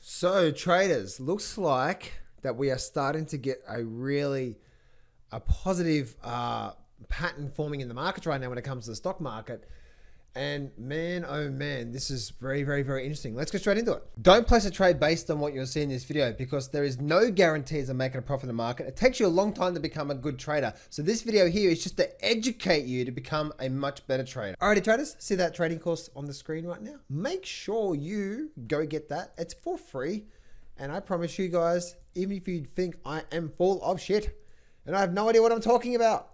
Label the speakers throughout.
Speaker 1: So traders, looks like that we are starting to get a positive pattern forming in the markets right now when it comes to the stock market. And man, oh man, this is very, very, very interesting. Let's get straight into it. Don't place a trade based on what you're seeing in this video because there is no guarantees of making a profit in the market. It takes you a long time to become a good trader. So this video here is just to educate you to become a much better trader. Alrighty traders, see that trading course on the screen right now? Make sure you go get that. It's for free. And I promise you guys, even if you think I am full of shit and I have no idea what I'm talking about,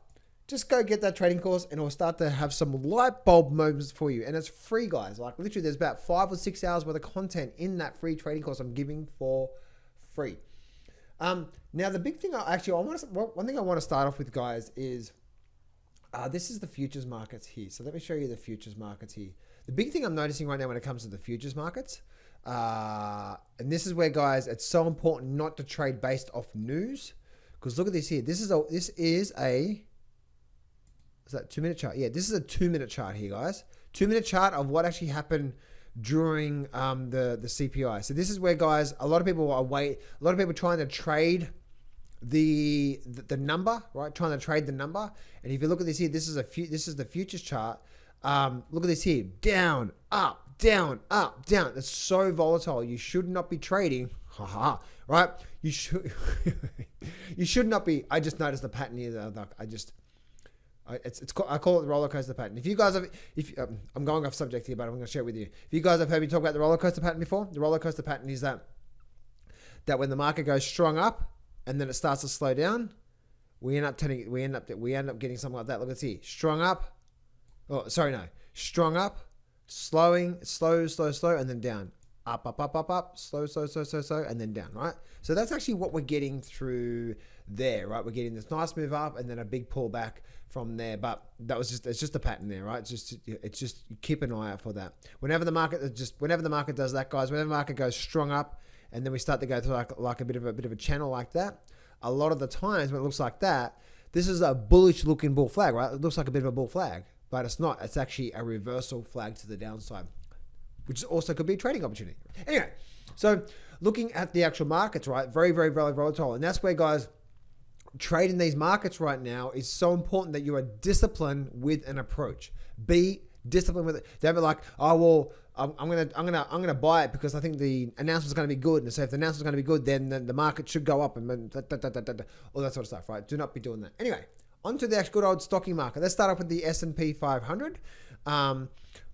Speaker 1: just go get that trading course and it'll start to have some light bulb moments for you. And it's free, guys. Like literally there's about 5 or 6 hours worth of content in that free trading course I'm giving for free. Now the big thing one thing I want to start off with, guys, is this is the futures markets here. So let me show you the futures markets here. The big thing I'm noticing right now when it comes to the futures markets, and this is where, guys, it's so important not to trade based off news. Because look at this here. This is a is that 2-minute chart? Yeah, this is a 2-minute chart here, guys. 2-minute chart of what actually happened during the CPI. So this is where, guys, a lot of people trying to trade the number, right? Trying to trade the number. And if you look at this here, this is the futures chart. Look at this here. Down, up, down, up, down. It's so volatile. You should not be trading. Right? You should you should not be. I just noticed the pattern here. I call it the roller coaster pattern. If you guys have, I'm going off subject here, but I'm going to share it with you. If you guys have heard me talk about the roller coaster pattern before, the roller coaster pattern is that when the market goes strong up and then it starts to slow down, we end up getting something like that. Look at this here, strong up. Oh, sorry, no, strong up, slow, and then down. Up, slow, and then down, right? So that's actually what we're getting through there, right? We're getting this nice move up and then a big pullback from there. But it's just a pattern there, right? It's just keep an eye out for that. Whenever the market does that, guys, whenever the market goes strong up and then we start to go through like a bit of a channel like that, a lot of the times when it looks like that, this is a bullish looking bull flag, right? It looks like a bit of a bull flag, but it's not. It's actually a reversal flag to the downside, which also could be a trading opportunity. Anyway, so looking at the actual markets, right? Very, very, very volatile. And that's where, guys, trading these markets right now is so important that you are disciplined with an approach. Be disciplined with it. Don't be like, oh well, I'm gonna buy it because I think the announcement's gonna be good. And so if the announcement's gonna be good, then the market should go up and all that sort of stuff, right? Do not be doing that. Anyway, onto the actual good old stocking market. Let's start off with the S&P 500.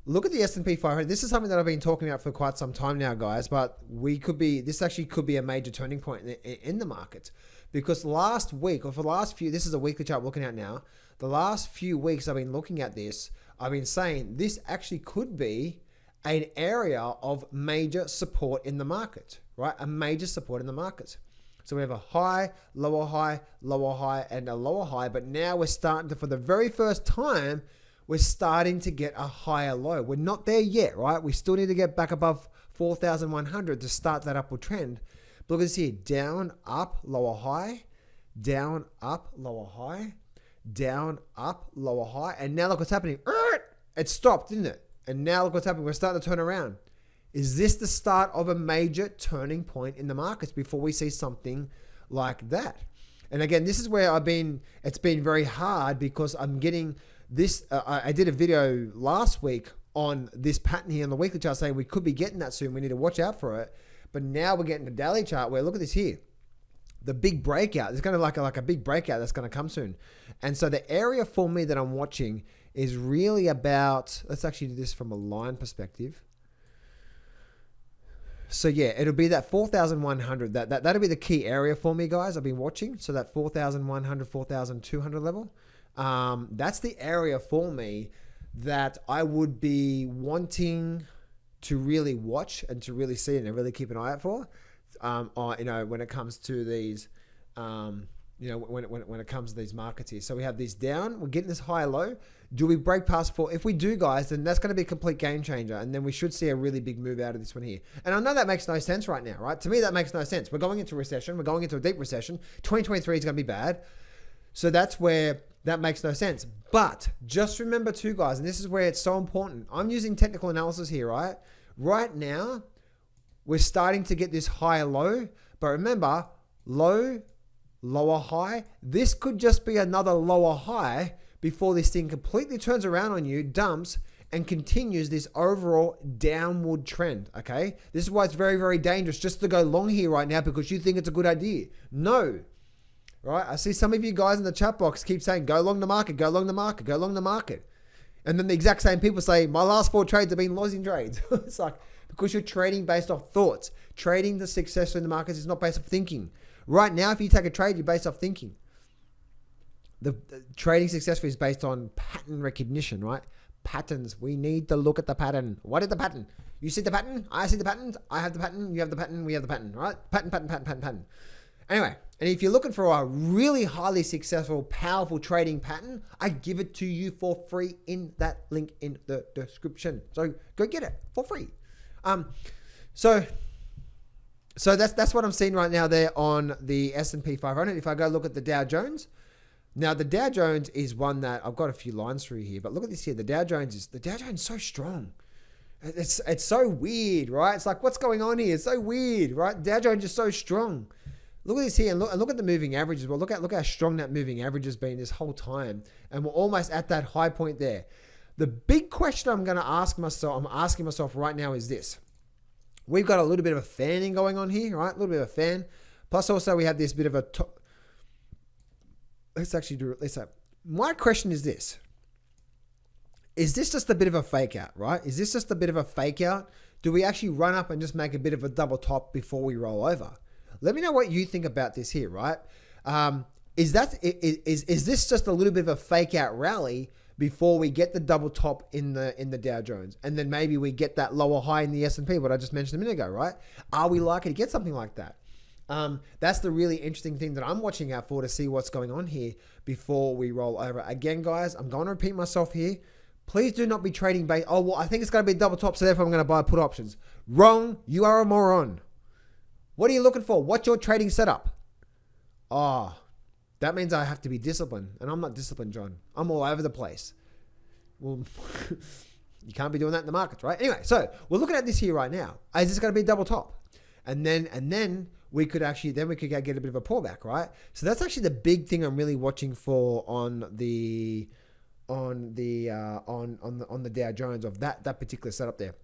Speaker 1: Look at the S&P 500. This is something that I've been talking about for quite some time now, guys, but this actually could be a major turning point in the market, because last week, or for the last few, this is a weekly chart we're looking at now, the last few weeks I've been looking at this, I've been saying this actually could be an area of major support in the market, right? A major support in the market. So we have a high, lower high, and a lower high, but now we're starting to, for the very first time, we're starting to get a higher low. We're not there yet, right? We still need to get back above 4,100 to start that upward trend. But look at this here, down, up, lower high, down, up, lower high, down, up, lower high. And now look what's happening. It stopped, didn't it? And now look what's happening. We're starting to turn around. Is this the start of a major turning point in the markets before we see something like that? And again, this is where it's been very hard because I'm getting this. I did a video last week on this pattern here on the weekly chart saying we could be getting that soon. We need to watch out for it. But now we're getting the daily chart where, look at this here, the big breakout. There's going to like a big breakout that's going to come soon. And so the area for me that I'm watching is really about, let's actually do this from a line perspective. So yeah, it'll be that 4,100. That'll be the key area for me, guys. I've been watching. So that 4,100, 4,200 level. That's the area for me that I would be wanting to really watch and to really see and to really keep an eye out for. When it comes to these, when it comes to these markets here. So we have these down. We're getting this high low. Do we break past 4? If we do, guys, then that's going to be a complete game changer. And then we should see a really big move out of this one here. And I know that makes no sense right now, right? To me, that makes no sense. We're going into recession. We're going into a deep recession. 2023 is going to be bad. So that's where that makes no sense. But just remember too, guys, and this is where it's so important. I'm using technical analysis here, right? Right now, we're starting to get this higher low. But remember, low, lower high. This could just be another lower high before this thing completely turns around on you, dumps, and continues this overall downward trend, okay? This is why it's very, very dangerous just to go long here right now because you think it's a good idea. No, right? I see some of you guys in the chat box keep saying, go long the market, go long the market, go long the market. And then the exact same people say, my last 4 trades have been losing trades. It's like, because you're trading based off thoughts. Trading the success in the markets is not based off thinking. Right now, if you take a trade, you're based off thinking. The trading success is based on pattern recognition, right? Patterns. We need to look at the pattern. What is the pattern? You see the pattern? I see the pattern. I have the pattern. You have the pattern. We have the pattern, right? Pattern, pattern, pattern, pattern, pattern. Anyway, and if you're looking for a really highly successful, powerful trading pattern, I give it to you for free in that link in the description. So go get it for free. So that's what I'm seeing right now there on the S&P 500. If I go look at the Dow Jones, now the Dow Jones is one that I've got a few lines through here, but look at this here. The Dow Jones is so strong. It's so weird, right? It's like, what's going on here? It's so weird, right? Dow Jones is so strong. Look at this here and look at the moving averages. Well, look how strong that moving average has been this whole time, and we're almost at that high point there. The big question I'm asking myself right now is this. We've got a little bit of a fanning going on here, right? A little bit of a fan. Plus also we have this bit of a top. Let's actually do it. My question is this. Is this just a bit of a fake out, right? Is this just a bit of a fake out? Do we actually run up and just make a bit of a double top before we roll over? Let me know what you think about this here, right? Is this just a little bit of a fake out rally before we get the double top in the Dow Jones, and then maybe we get that lower high in the S&P, what I just mentioned a minute ago, right? Are we likely to get something like that? That's the really interesting thing that I'm watching out for to see what's going on here before we roll over. Again, guys, I'm going to repeat myself here. Please do not be trading based. Oh, well, I think it's going to be double top, so therefore I'm going to buy put options. Wrong. You are a moron. What are you looking for? What's your trading setup? Oh, that means I have to be disciplined, and I'm not disciplined, John. I'm all over the place. Well, you can't be doing that in the markets, right? Anyway, so we're looking at this here right now. Is this going to be double top? And then we could get a bit of a pullback, right? So that's actually the big thing I'm really watching for on the Dow Jones of that particular setup there.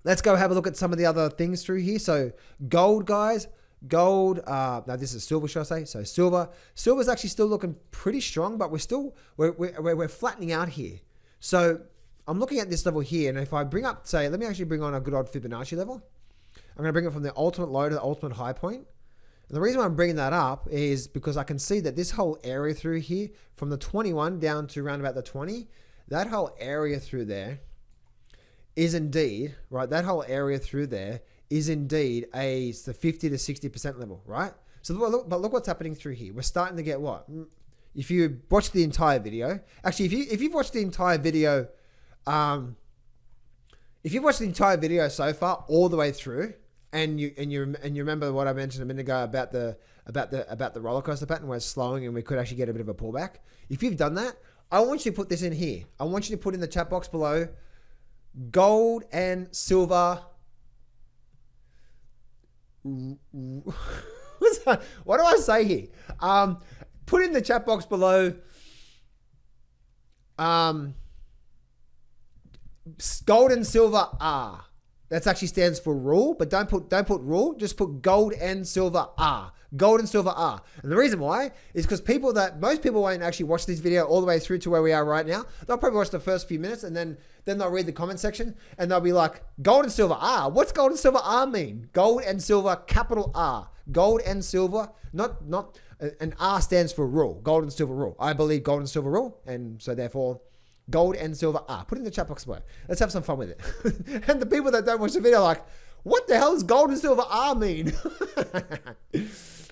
Speaker 1: Let's go have a look at some of the other things through here. So gold, guys. Gold, now this is silver, should I say? So silver's actually still looking pretty strong, but we're flattening out here. So I'm looking at this level here, and if I bring up, let me actually bring on a good old Fibonacci level. I'm going to bring it from the ultimate low to the ultimate high point. And the reason why I'm bringing that up is because I can see that this whole area through here, from the 21 down to around about the 20, that whole area through there is indeed, right, that whole area through there is indeed it's the 50 to 60% level, right? So look what's happening through here. We're starting to get what? If you watch the entire video, actually, if you've watched the entire video, so far all the way through, and you remember what I mentioned a minute ago about the roller coaster pattern where it's slowing and we could actually get a bit of a pullback. If you've done that, I want you to put this in here. I want you to put in the chat box below gold and silver. What do I say here? Put in the chat box below gold and silver are. That actually stands for rule, but don't put rule, just put gold and silver are. Gold and silver are. And the reason why is because most people won't actually watch this video all the way through to where we are right now. They'll probably watch the first few minutes and then they'll read the comment section and they'll be like, gold and silver are. What's gold and silver are mean? Gold and silver, capital R. Gold and silver, not an R stands for rule. Gold and silver rule. I believe gold and silver rule, and so therefore gold and silver are. Put it in the chat box below. Let's have some fun with it. And the people that don't watch the video are like, what the hell does gold and silver are mean?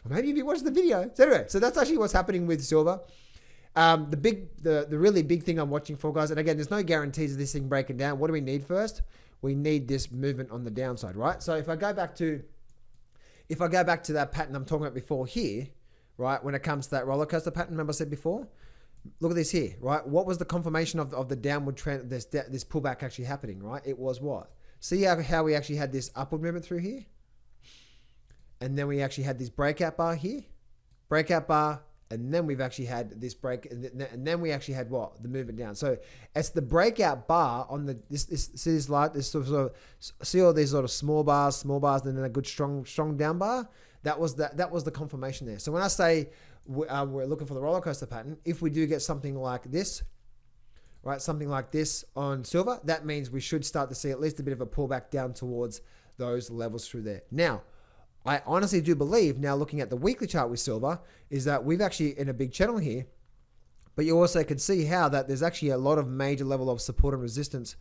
Speaker 1: Maybe if you watch the video. So anyway, so that's actually what's happening with silver. The really big thing I'm watching for, guys, and again, there's no guarantees of this thing breaking down. What do we need first? We need this movement on the downside, right? So if I go back to that pattern I'm talking about before here, right, when it comes to that roller coaster pattern, remember I said before? Look at this here, right? What was the confirmation of the downward trend, this pullback actually happening, right? It was what? See how we actually had this upward movement through here? and then we actually had this breakout bar here, breakout bar, and then we've actually had this break, and then we actually had what? The movement down. So it's the breakout bar on the see all these sort of small bars, and then a good strong down bar. That was the confirmation there. So when I say we're looking for the roller coaster pattern, if we do get something like this, right, something like this on silver, that means we should start to see at least a bit of a pullback down towards those levels through there. Now, I honestly do believe, now looking at the weekly chart with silver, is that we've actually in a big channel here, but you also can see how that there's actually a lot of major level of support and resistance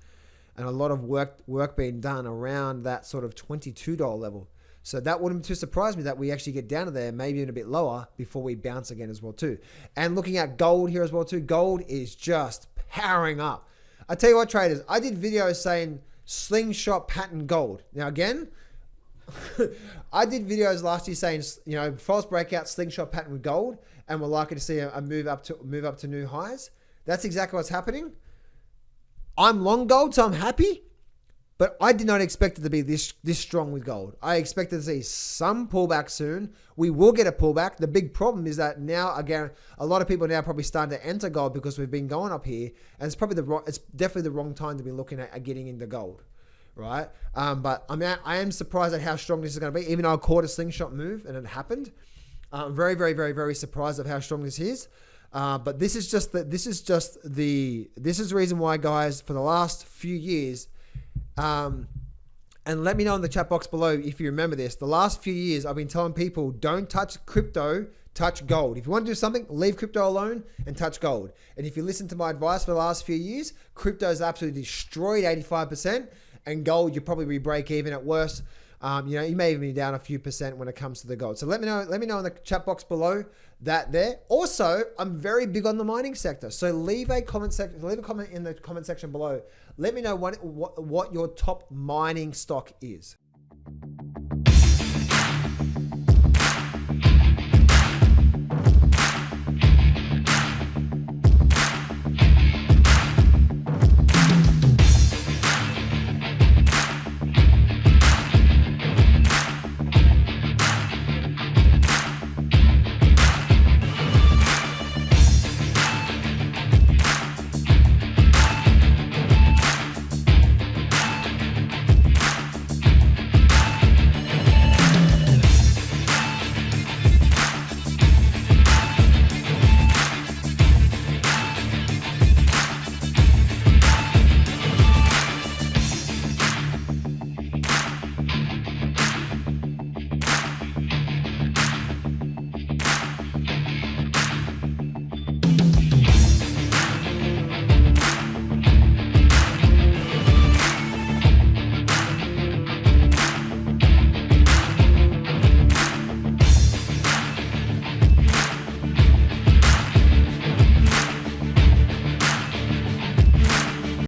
Speaker 1: and a lot of work being done around that sort of $22 level. So that wouldn't too surprise me that we actually get down to there, maybe even a bit lower before we bounce again as well too. And looking at gold here as well too, gold is just powering up. I tell you what, traders, I did videos saying slingshot pattern gold. Now again, I did videos last year saying, false breakout slingshot pattern with gold, and we're likely to see a move up to new highs. That's exactly what's happening. I'm long gold, so I'm happy, but I did not expect it to be this strong with gold. I expected to see some pullback soon. We will get a pullback. The big problem is that now, again, a lot of people now probably starting to enter gold because we've been going up here, and it's definitely the wrong time to be looking at getting into gold. Right, but I am surprised at how strong this is going to be. Even though I caught a slingshot move and it happened, I'm very, very, very, very surprised of how strong this is. But this is the reason why, guys, for the last few years, and let me know in the chat box below if you remember this. The last few years, I've been telling people, don't touch crypto, touch gold. If you want to do something, leave crypto alone and touch gold. And if you listen to my advice for the last few years, crypto's absolutely destroyed 85%. And gold, you probably be break even at worst. You may even be down a few percent when it comes to the gold. So let me know in the chat box below that there. Also, I'm very big on the mining sector. So leave a comment in the comment section below. Let me know what your top mining stock is.